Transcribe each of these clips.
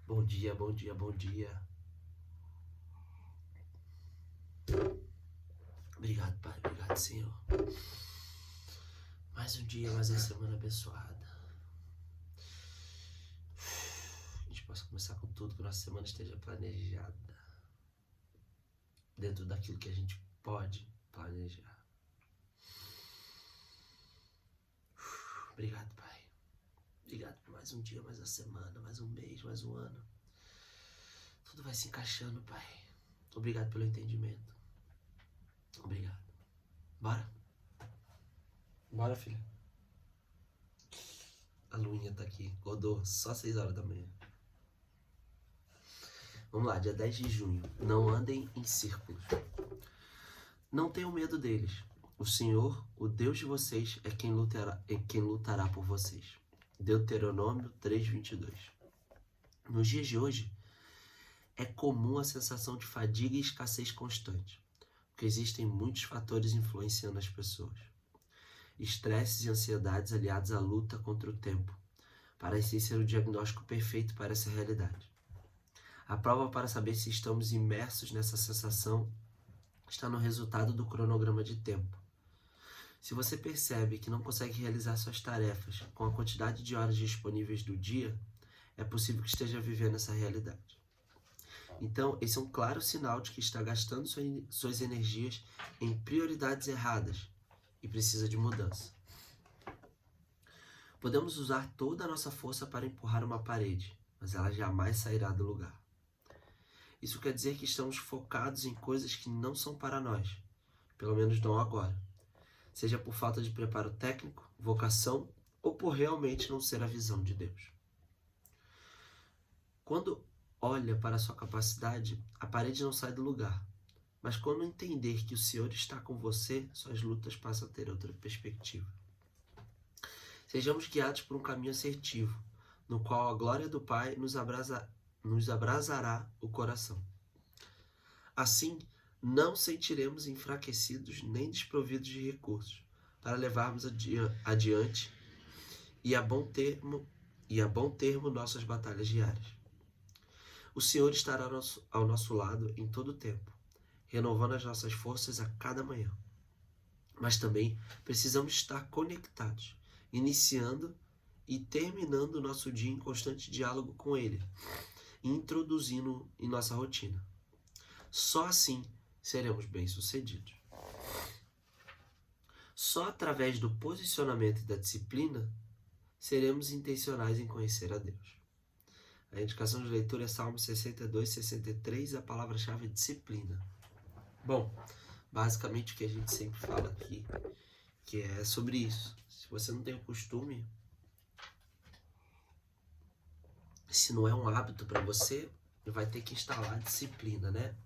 Bom dia, bom dia, bom dia. Obrigado, Pai. Obrigado, Senhor. Mais um dia, mais uma semana abençoada. A gente possa começar com tudo, que nossa semana esteja planejada. Dentro daquilo que a gente pode planejar. Obrigado, Pai. Obrigado por mais um dia, mais uma semana, mais um mês, mais um ano. Tudo vai se encaixando, Pai. Obrigado pelo entendimento. Obrigado. Bora? Bora, filha. A Luinha tá aqui. Acordou só 6 horas da manhã. Vamos lá, dia 10 de junho. Não andem em círculos. Não tenham medo deles. O Senhor, o Deus de vocês, é quem lutará por vocês. Deuteronômio 3:22. Nos dias de hoje, é comum a sensação de fadiga e escassez constante, porque existem muitos fatores influenciando as pessoas. Estresses e ansiedades aliados à luta contra o tempo parecem ser o diagnóstico perfeito para essa realidade. A prova para saber se estamos imersos nessa sensação está no resultado do cronograma de tempo. Se você percebe que não consegue realizar suas tarefas com a quantidade de horas disponíveis do dia, é possível que esteja vivendo essa realidade. Então, esse é um claro sinal de que está gastando suas energias em prioridades erradas e precisa de mudança. Podemos usar toda a nossa força para empurrar uma parede, mas ela jamais sairá do lugar. Isso quer dizer que estamos focados em coisas que não são para nós, pelo menos não agora. Seja por falta de preparo técnico, vocação ou por realmente não ser a visão de Deus. Quando olha para a sua capacidade, a parede não sai do lugar. Mas quando entender que o Senhor está com você, suas lutas passam a ter outra perspectiva. Sejamos guiados por um caminho assertivo, no qual a glória do Pai nos abrasará o coração. Assim, não sentiremos enfraquecidos nem desprovidos de recursos para levarmos adiante e a bom termo nossas batalhas diárias. O Senhor estará ao nosso lado em todo o tempo, renovando as nossas forças a cada manhã. Mas também precisamos estar conectados, iniciando e terminando o nosso dia em constante diálogo com Ele, e introduzindo em nossa rotina. Só assim seremos bem-sucedidos. Só através do posicionamento e da disciplina seremos intencionais em conhecer a Deus. A indicação de leitura é Salmo 62, 63, a palavra-chave é disciplina. Bom, basicamente o que a gente sempre fala aqui, que é sobre isso. Se você não tem o costume, se não é um hábito para você, vai ter que instalar a disciplina, né?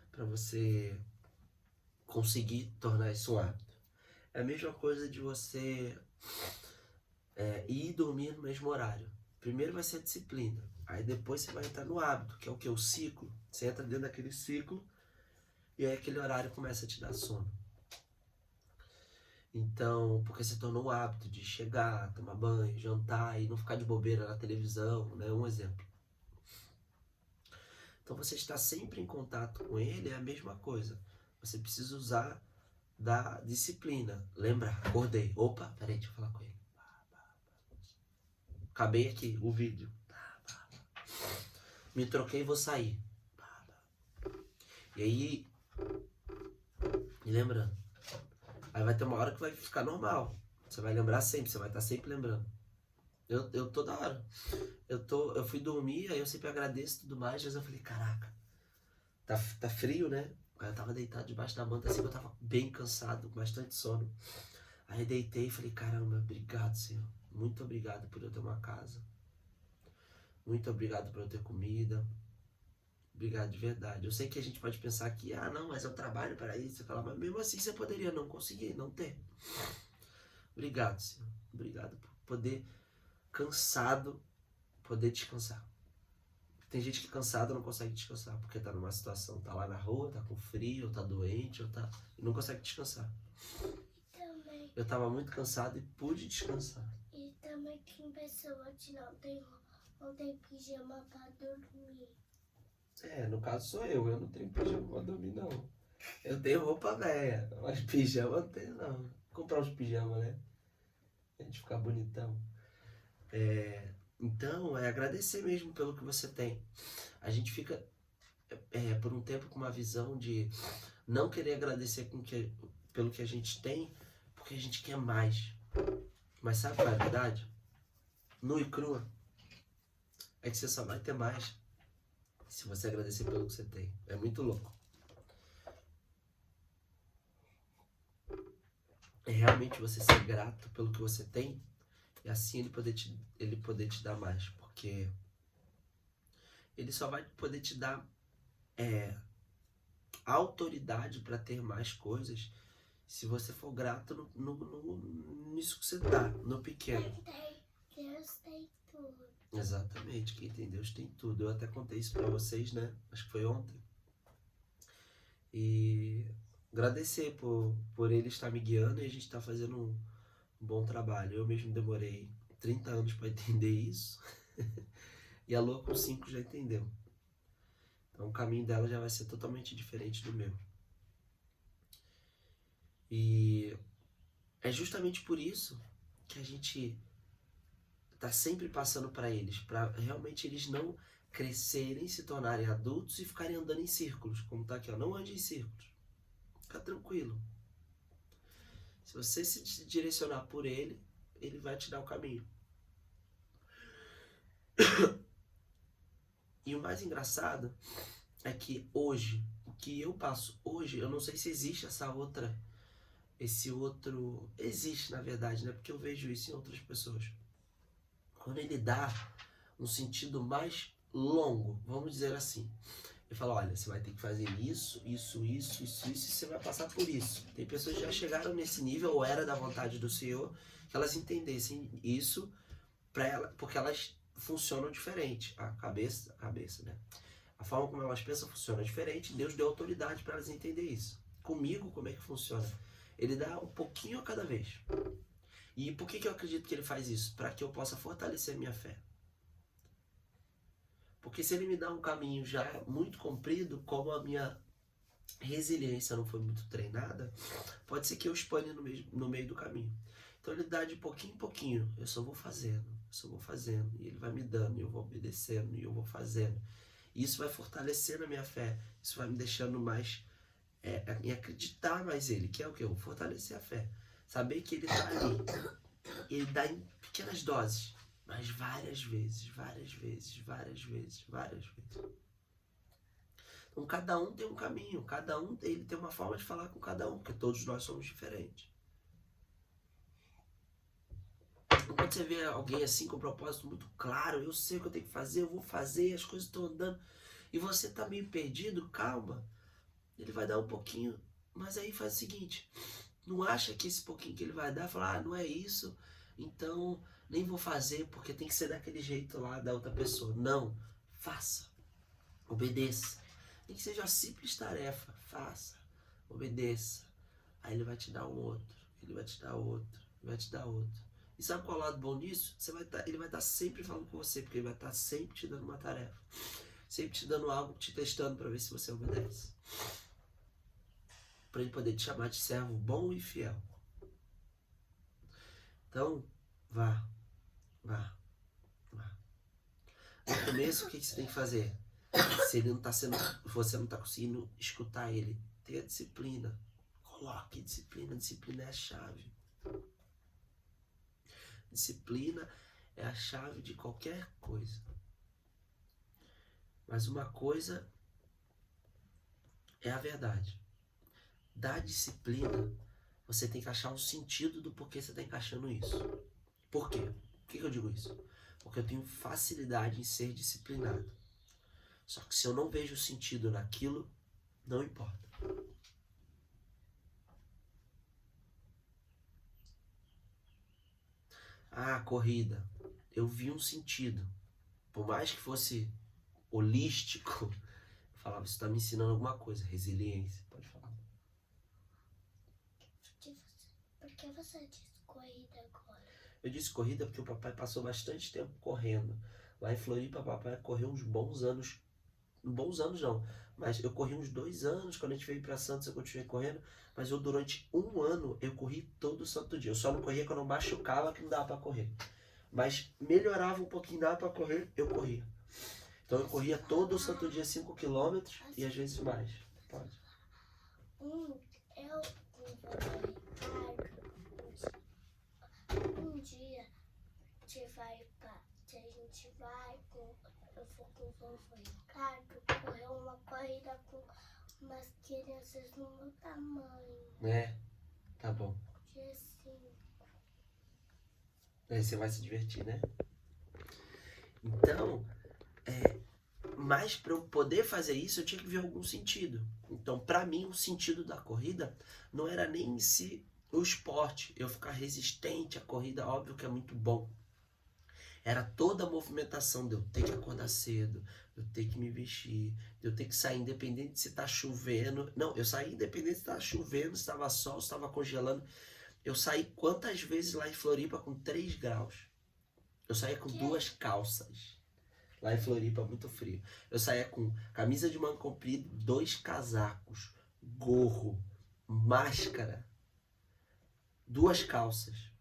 Para você conseguir tornar isso um hábito. É a mesma coisa de você ir dormir no mesmo horário. Primeiro vai ser a disciplina, aí depois você vai entrar no hábito, que é o que? O ciclo. Você entra dentro daquele ciclo e aí aquele horário começa a te dar sono. Então, porque você tornou um hábito de chegar, tomar banho, jantar e não ficar de bobeira na televisão, né? Um exemplo. Então você está sempre em contato com ele, é a mesma coisa. Você precisa usar da disciplina. Lembra? Acordei. Opa, peraí, deixa eu falar com ele. Acabei aqui o vídeo. Me troquei e vou sair. E aí, me lembrando. Aí vai ter uma hora que vai ficar normal. Você vai lembrar sempre, você vai estar sempre lembrando. Eu toda hora. Eu fui dormir, aí eu sempre agradeço e tudo mais, mas eu falei, caraca, tá frio, né? Aí eu tava deitado debaixo da manta, assim, eu tava bem cansado, com bastante sono. Aí deitei e falei, caramba, obrigado, Senhor. Muito obrigado por eu ter uma casa. Muito obrigado por eu ter comida. Obrigado de verdade. Eu sei que a gente pode pensar que, não, mas eu trabalho para isso. Mas mesmo assim você poderia não conseguir, não ter. Obrigado, Senhor. Obrigado por poder, cansado, poder descansar. Tem gente que cansado não consegue descansar, porque tá numa situação, tá lá na rua, tá com frio, tá doente, e não consegue descansar. Também. Eu tava muito cansado e pude descansar. E também tem pessoas que não tem não tem pijama pra dormir. No caso sou eu não tenho pijama pra dormir, não. Eu tenho roupa velha, mas pijama não tenho, não. Vou comprar uns pijamas, né? A gente ficar bonitão. Então, é agradecer mesmo pelo que você tem. A gente fica, por um tempo, com uma visão de não querer agradecer pelo que a gente tem, porque a gente quer mais. Mas sabe qual é a verdade? Nua e crua. É que você só vai ter mais se você agradecer pelo que você tem. É muito louco. É realmente você ser grato pelo que você tem e assim ele poder te dar mais. Porque ele só vai poder te dar autoridade para ter mais coisas se você for grato nisso que você tá, no pequeno. Deus tem tudo. Exatamente, quem tem Deus tem tudo. Eu até contei isso para vocês, né? Acho que foi ontem. E agradecer por ele estar me guiando e a gente estar fazendo um bom trabalho. Eu mesmo demorei 30 anos para entender isso. E a Lua com 5 já entendeu. Então o caminho dela já vai ser totalmente diferente do meu. E é justamente por isso que a gente tá sempre passando para eles, para realmente eles não crescerem, se tornarem adultos e ficarem andando em círculos, como tá aqui, ó, não ande em círculos. Fica tranquilo. Se você se direcionar por ele, ele vai te dar o caminho. E o mais engraçado é que hoje, o que eu passo hoje, eu não sei se existe esse outro, existe na verdade, né? Porque eu vejo isso em outras pessoas. Quando ele dá um sentido mais longo, vamos dizer assim, ele fala, olha, você vai ter que fazer isso, e você vai passar por isso. Tem pessoas que já chegaram nesse nível, ou era da vontade do Senhor, que elas entendessem isso para ela, porque elas funcionam diferente. A cabeça, né? A forma como elas pensam funciona diferente. Deus deu autoridade para elas entender isso. Comigo, como é que funciona? Ele dá um pouquinho a cada vez. E por que eu acredito que ele faz isso? Para que eu possa fortalecer a minha fé. Porque se ele me dá um caminho já muito comprido, como a minha resiliência não foi muito treinada, pode ser que eu espane no meio do caminho. Então ele dá de pouquinho em pouquinho. Eu só vou fazendo. E ele vai me dando, e eu vou obedecendo, e eu vou fazendo. E isso vai fortalecendo a minha fé. Isso vai me deixando mais em acreditar mais nele. Que é o que? Eu vou fortalecer a fé. Saber que ele está ali. Ele dá em pequenas doses. Mas várias vezes. Então cada um tem um caminho. Cada um ele tem uma forma de falar com cada um. Porque todos nós somos diferentes. Quando você vê alguém assim com um propósito muito claro, eu sei o que eu tenho que fazer, eu vou fazer, as coisas estão andando, e você tá meio perdido, calma. Ele vai dar um pouquinho, mas aí faz o seguinte, não acha que esse pouquinho que ele vai dar, fala, não é isso, então nem vou fazer, porque tem que ser daquele jeito lá da outra pessoa. Não, faça, obedeça. Nem que seja uma simples tarefa, faça, obedeça. Aí ele vai te dar um outro, ele vai te dar outro, ele vai te dar outro. E sabe qual é o lado bom nisso? Ele vai estar sempre falando com você, porque ele vai estar sempre te dando uma tarefa. Sempre te dando algo, te testando para ver se você obedece. Para ele poder te chamar de servo bom e fiel. Então, vá. No começo, o que você tem que fazer? Se ele não tá você não está conseguindo escutar ele, tenha disciplina. Coloque disciplina. Disciplina é a chave. Disciplina é a chave de qualquer coisa. Mas uma coisa é a verdade. Da disciplina, você tem que achar um sentido do porquê você está encaixando isso. Por quê? Por que eu digo isso? Porque eu tenho facilidade em ser disciplinado. Só que se eu não vejo sentido naquilo, não importa. Corrida. Eu vi um sentido. Por mais que fosse holístico, eu falava, isso está me ensinando alguma coisa. Resiliência, pode falar. Por que você disse corrida agora? Eu disse corrida porque o papai passou bastante tempo correndo. Lá em Floripa, papai correu uns bons anos. Bons anos não, mas eu corri uns 2 anos. Quando a gente veio para Santos, eu continuei correndo. Mas eu, durante um ano, eu corri todo santo dia. Eu só não corria quando eu machucava, que não dava para correr. Mas melhorava um pouquinho, dava para correr, eu corria. Então eu corria todo santo dia 5 quilômetros e às vezes mais. Pode. Um dia a gente vai eu vou com o vovô Ricardo correr uma corrida com umas crianças do meu tamanho. É, tá bom. Dia 5. Aí você vai se divertir, né? Então, mas para eu poder fazer isso, eu tinha que ver algum sentido. Então, para mim, o sentido da corrida não era nem em si o esporte, eu ficar resistente à corrida, óbvio que é muito bom. Era toda a movimentação de eu ter que acordar cedo, de eu ter que me vestir, de eu ter que sair independente se tá chovendo. Não, eu saí independente se tava chovendo, se estava sol, se estava congelando. Eu saí quantas vezes lá em Floripa com 3 graus? Eu saía com 2 calças. Lá em Floripa, muito frio. Eu saía com camisa de manga comprida, 2 casacos, gorro, máscara, 2 calças,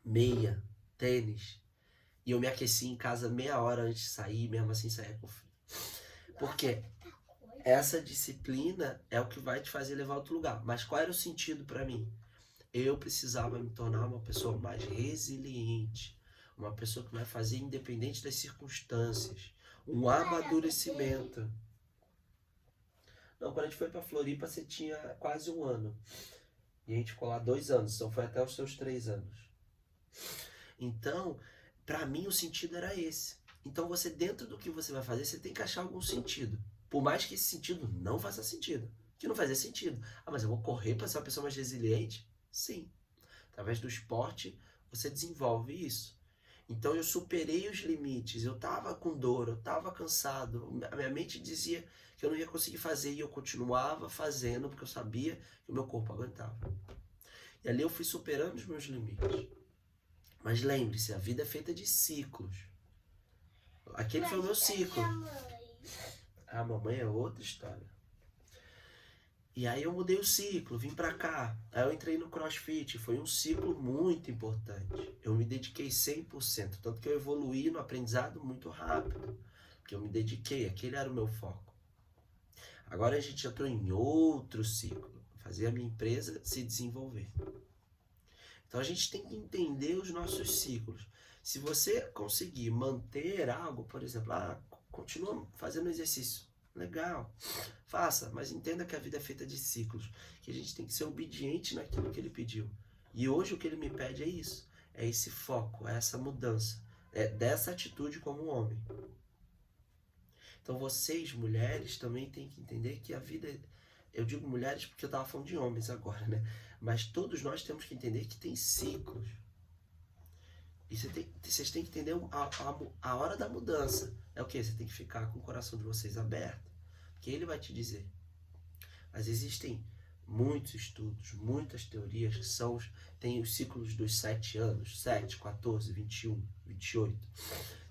meia, tênis. E eu me aqueci em casa meia hora antes de sair, mesmo assim saía com frio. Porque essa disciplina é o que vai te fazer levar a outro lugar. Mas qual era o sentido para mim? Eu precisava me tornar uma pessoa mais resiliente, uma pessoa que vai fazer independente das circunstâncias, um amadurecimento. Não, quando a gente foi para Floripa, você tinha quase 1 ano. E a gente ficou lá 2 anos, então foi até os seus 3 anos. Então, para mim o sentido era esse. Então você, dentro do que você vai fazer, você tem que achar algum sentido. Por mais que esse sentido não faça sentido. Que não fazia sentido. Ah, mas eu vou correr para ser uma pessoa mais resiliente? Sim. Através do esporte, você desenvolve isso. Então eu superei os limites. Eu estava com dor, eu estava cansado. A minha mente dizia que eu não ia conseguir fazer e eu continuava fazendo porque eu sabia que o meu corpo aguentava. E ali eu fui superando os meus limites. Mas lembre-se, a vida é feita de ciclos. Aquele foi o meu ciclo. A mamãe é outra história. E aí eu mudei o ciclo, vim pra cá. Aí eu entrei no CrossFit, foi um ciclo muito importante. Eu me dediquei 100%, tanto que eu evoluí no aprendizado muito rápido. Porque eu me dediquei, aquele era o meu foco. Agora a gente entrou em outro ciclo, fazer a minha empresa se desenvolver. Então a gente tem que entender os nossos ciclos. Se você conseguir manter algo, por exemplo, continua fazendo exercício, legal, faça, mas entenda que a vida é feita de ciclos, que a gente tem que ser obediente naquilo que ele pediu. E hoje o que ele me pede é isso, é esse foco, é essa mudança, é dessa atitude como homem. Então vocês, mulheres, também têm que entender que a vida, eu digo mulheres porque eu estava falando de homens agora, né? Mas todos nós temos que entender que tem ciclos. E vocês têm que entender a hora da mudança. É o que? Você tem que ficar com o coração de vocês aberto. Porque ele vai te dizer. Mas existem muitos estudos, muitas teorias que tem os ciclos dos 7 anos. 7, 14, 21, 28,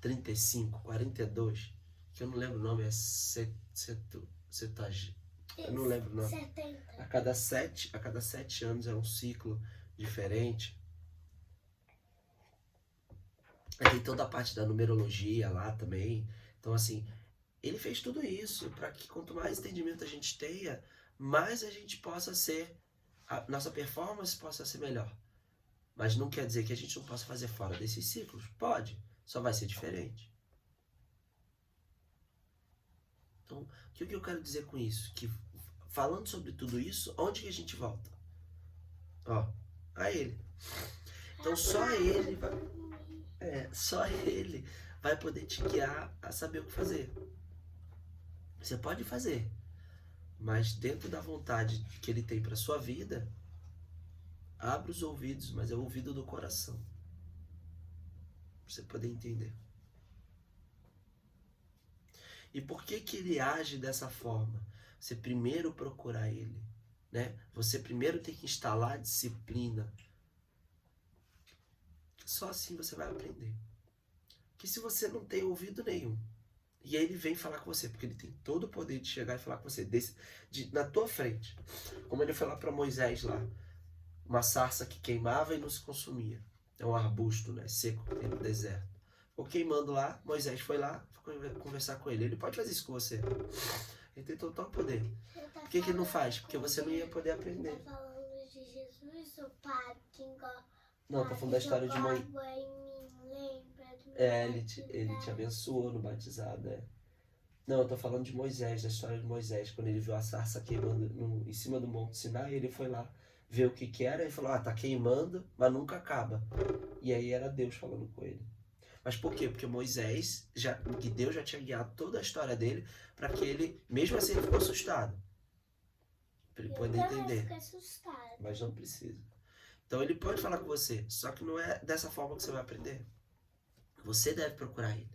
35, 42. Que eu não lembro o nome, é eu não lembro o nome. 70. A cada 7 anos é um ciclo diferente. Tem toda a parte da numerologia lá também. Então, assim, ele fez tudo isso para que quanto mais entendimento a gente tenha, mais a gente possa a nossa performance possa ser melhor. Mas não quer dizer que a gente não possa fazer fora desses ciclos. Pode, só vai ser diferente. Então, o que eu quero dizer com isso? Que falando sobre tudo isso, onde que a gente volta? A ele. Então só ele vai poder te guiar a saber o que fazer. Você pode fazer, mas dentro da vontade que ele tem para sua vida, abre os ouvidos, mas é o ouvido do coração, para você poder entender. E por que ele age dessa forma? Você primeiro procurar ele, né? Você primeiro tem que instalar a disciplina. Só assim você vai aprender. que se você não tem ouvido nenhum, e aí ele vem falar com você, porque ele tem todo o poder de chegar e falar com você, na tua frente. Como ele foi lá para Moisés lá, uma sarça que queimava e não se consumia. É um arbusto, né, seco, que tem no deserto. Ficou queimando lá, Moisés foi lá conversar com ele. Ele pode fazer isso com você. Ele tem total poder. Por que ele não faz? Porque você não ia poder aprender. Tá falando de Jesus, o pai que Não, tá falando da história de Moisés. Ele te abençoou no batizado, né? Não, eu tô falando de Moisés, da história de Moisés, quando ele viu a sarça queimando em cima do Monte Sinai, ele foi lá ver o que era e falou, tá queimando, mas nunca acaba. E aí era Deus falando com ele. Mas por quê? Porque Moisés, que Deus já tinha guiado toda a história dele, para que ele, mesmo assim, ele ficou assustado. Para ele poder entender. Mas não precisa. Então ele pode falar com você, só que não é dessa forma que você vai aprender. Você deve procurar ele.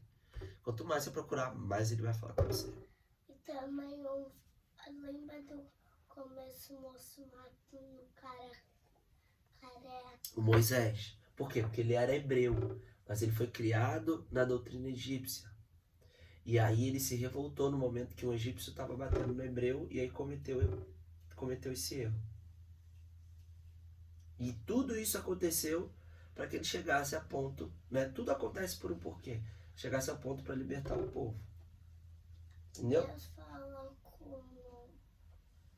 Quanto mais você procurar, mais ele vai falar com você. E também lembra do começo moço matando o cara careca. O Moisés. Por quê? Porque ele era hebreu, mas ele foi criado na doutrina egípcia. E aí ele se revoltou no momento que um egípcio estava batendo no hebreu e aí cometeu esse erro. E tudo isso aconteceu para que ele chegasse a ponto, né? Tudo acontece por um porquê. Chegasse a ponto para libertar o povo. Entendeu? Deus falou com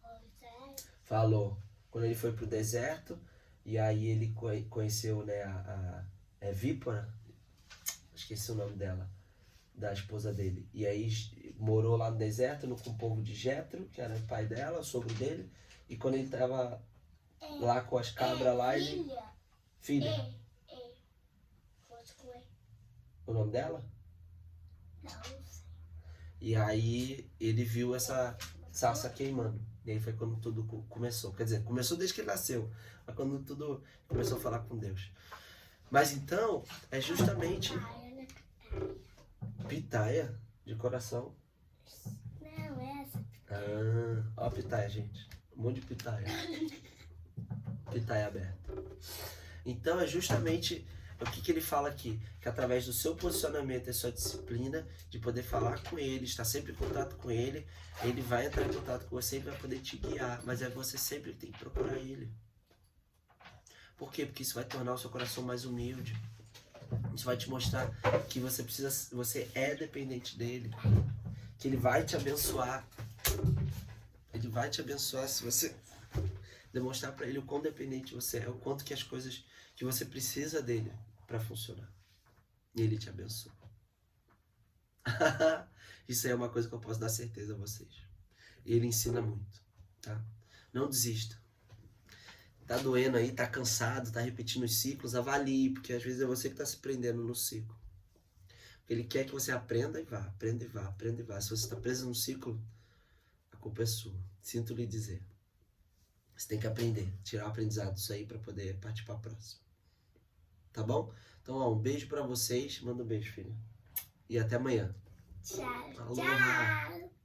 Moisés. Falou. Quando ele foi pro deserto, e aí ele conheceu, né, a Vípora, esqueci o nome dela, da esposa dele. E aí morou lá no deserto, com o povo de Jetro, que era o pai dela, o sogro dele. E quando ele tava lá com as cabras lá, ele... Filha. O nome dela? Não sei. E aí ele viu essa sarça queimando. E aí foi quando tudo começou. Quer dizer, começou desde que ele nasceu. Mas quando tudo começou a falar com Deus. Mas então, é justamente... Pitaia de coração. Não, essa. Ó a pitaia, gente. Um monte de pitaia. Pitaia aberta. Então é justamente o que ele fala aqui. Que através do seu posicionamento e sua disciplina, de poder falar com ele, estar sempre em contato com ele, ele vai entrar em contato com você e vai poder te guiar. Mas é você sempre que tem que procurar ele. Por quê? Porque isso vai tornar o seu coração mais humilde. Isso vai te mostrar que você é dependente dele. Que ele vai te abençoar. Ele vai te abençoar se você demonstrar para ele o quão dependente você é, o quanto que as coisas que você precisa dele para funcionar. E ele te abençoa. Isso aí é uma coisa que eu posso dar certeza a vocês. E ele ensina muito, tá? Não desista. Tá doendo aí, tá cansado, tá repetindo os ciclos, avalie, porque às vezes é você que tá se prendendo no ciclo. Ele quer que você aprenda e vá, aprenda e vá, aprenda e vá. Se você está preso no ciclo, a culpa é sua. Sinto lhe dizer. Você tem que aprender, tirar o aprendizado disso aí para poder partir para a próxima. Tá bom? Então, ó, um beijo para vocês. Manda um beijo, filha. E até amanhã. Tchau, Aloha. tchau.